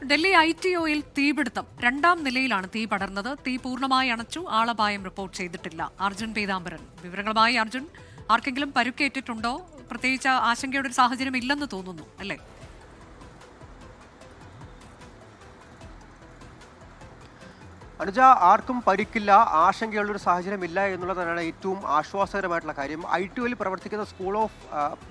ഡൽഹി ITOയിൽ തീപിടുത്തം. രണ്ടാം നിലയിലാണ് തീ പടർന്നത്. തീ പൂർണ്ണമായി അണച്ചു. ആളപായം റിപ്പോർട്ട് ചെയ്തിട്ടില്ല. അർജുൻ പീതാംബരൻ വിവരങ്ങളുമായി. അർജുൻ, ആർക്കെങ്കിലും പരുക്കേറ്റിട്ടുണ്ടോ? പ്രത്യേകിച്ച് ആശങ്കയുടെ ഒരു സാഹചര്യം ഇല്ലെന്ന് തോന്നുന്നു, അല്ലേ? അനുജ, ആർക്കും പരിക്കില്ല, ആശങ്കയുള്ളൊരു സാഹചര്യമില്ല എന്നുള്ളതാണ് ഏറ്റവും ആശ്വാസകരമായിട്ടുള്ള കാര്യം. ITOയിൽ പ്രവർത്തിക്കുന്ന school of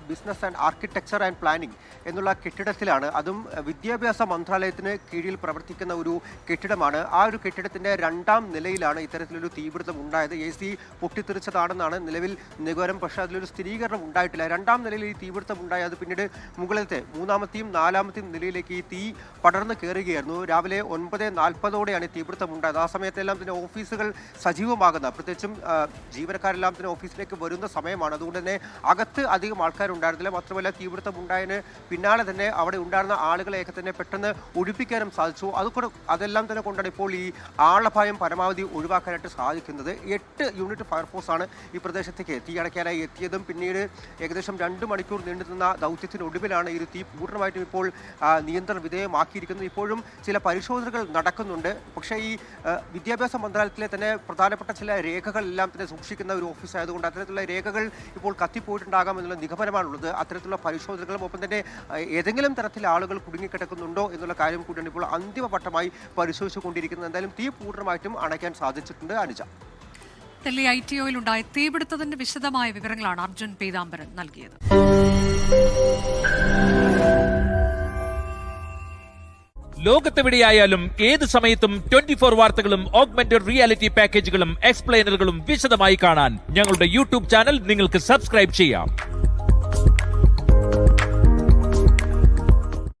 business and architecture and planning എന്നുള്ള കെട്ടിടത്തിലാണ്. അതും വിദ്യാഭ്യാസ മന്ത്രാലയത്തിന് കീഴിൽ പ്രവർത്തിക്കുന്ന ഒരു കെട്ടിടമാണ്. ആ ഒരു കെട്ടിടത്തിൻ്റെ രണ്ടാം നിലയിലാണ് ഇത്തരത്തിലൊരു തീപിടുത്തം ഉണ്ടായത്. AC പൊട്ടിത്തെറിച്ചതാണെന്നാണ് നിലവിൽ നിഗമനം. പക്ഷേ അതിലൊരു സ്ഥിരീകരണം ഉണ്ടായിട്ടില്ല. രണ്ടാം നിലയിൽ ഈ തീപിടുത്തം ഉണ്ടായത് പിന്നീട് മുകളിലത്തെ മൂന്നാമത്തെയും നാലാമത്തെയും നിലയിലേക്ക് ഈ തീ പടർന്നു കയറുകയായിരുന്നു. രാവിലെ 9:40 ഈ തീപിടുത്തം ഉണ്ടായത്. ആ സമയത്തെല്ലാം തന്നെ ഓഫീസുകൾ സജീവമാകുന്ന, പ്രത്യേകിച്ചും ജീവനക്കാരെല്ലാം തന്നെ ഓഫീസിലേക്ക് വരുന്ന സമയമാണ്. അതുകൊണ്ട് തന്നെ അകത്ത് അധികം ആൾക്കാരുണ്ടായിരുന്നില്ല. മാത്രമല്ല, തീപിടുത്തം ഉണ്ടായതിന് പിന്നാലെ തന്നെ അവിടെ ഉണ്ടായിരുന്ന ആളുകളെയൊക്കെ തന്നെ പെട്ടെന്ന് ഒഴിപ്പിക്കാനും സാധിച്ചു. അതെല്ലാം തന്നെ കൊണ്ടാണ് ഇപ്പോൾ ഈ ആളപായം പരമാവധി ഒഴിവാക്കാനായിട്ട് സാധിക്കുന്നത്. 8 യൂണിറ്റ് ഫയർഫോഴ്സാണ് ഈ പ്രദേശത്തേക്ക് തീ അണയ്ക്കാനായി എത്തിയതും. പിന്നീട് ഏകദേശം 2 മണിക്കൂർ നീണ്ടുനിന്ന ദൗത്യത്തിനൊടുവിലാണ് ഈ തീ പൂർണ്ണമായിട്ടും ഇപ്പോൾ നിയന്ത്രണ വിധേയമാക്കിയിരിക്കുന്നത്. ഇപ്പോഴും ചില പരിശോധനകൾ നടക്കുന്നുണ്ട്. പക്ഷേ ഈ വിദ്യാഭ്യാസ മന്ത്രാലയത്തിലെ തന്നെ പ്രധാനപ്പെട്ട ചില രേഖകളെല്ലാം തന്നെ സൂക്ഷിക്കുന്ന ഒരു ഓഫീസ് ആയതുകൊണ്ട് അത്തരത്തിലുള്ള രേഖകൾ ഇപ്പോൾ കത്തിപ്പോയിട്ടുണ്ടാകാം എന്നുള്ള നിഗമനമാണുള്ളത്. അത്തരത്തിലുള്ള പരിശോധനകളും ഒപ്പം തന്നെ ഏതെങ്കിലും തരത്തിൽ ആളുകൾ കുടുങ്ങിക്കിടക്കുന്നുണ്ടോ എന്നുള്ള കാര്യം കൂടിയാണ് ഇപ്പോൾ അന്തിമഘട്ടമായി പരിശോധിച്ചുകൊണ്ടിരിക്കുന്നത്. എന്തായാലും തീ പൂർണ്ണമായിട്ടും അണയ്ക്കാൻ സാധിച്ചിട്ടുണ്ട്. അനുജ, ഡൽഹി ITOയിൽ ഉണ്ടായ തീപിടുത്തത്തിന്റെ വിശദമായ വിവരങ്ങളാണ് അർജുൻ പീതാംബരൻ നൽകിയത്. ലോകത്തെവിടെയായാലും ഏത് സമയത്തും 24 വാർത്തകളും ഓഗ്മെന്റഡ് റിയാലിറ്റി പാക്കേജുകളും എക്സ്പ്ലെയിനറുകളും വിശദമായി കാണാൻ ഞങ്ങളുടെ YouTube ചാനൽ നിങ്ങൾക്ക് സബ്സ്ക്രൈബ് ചെയ്യാം.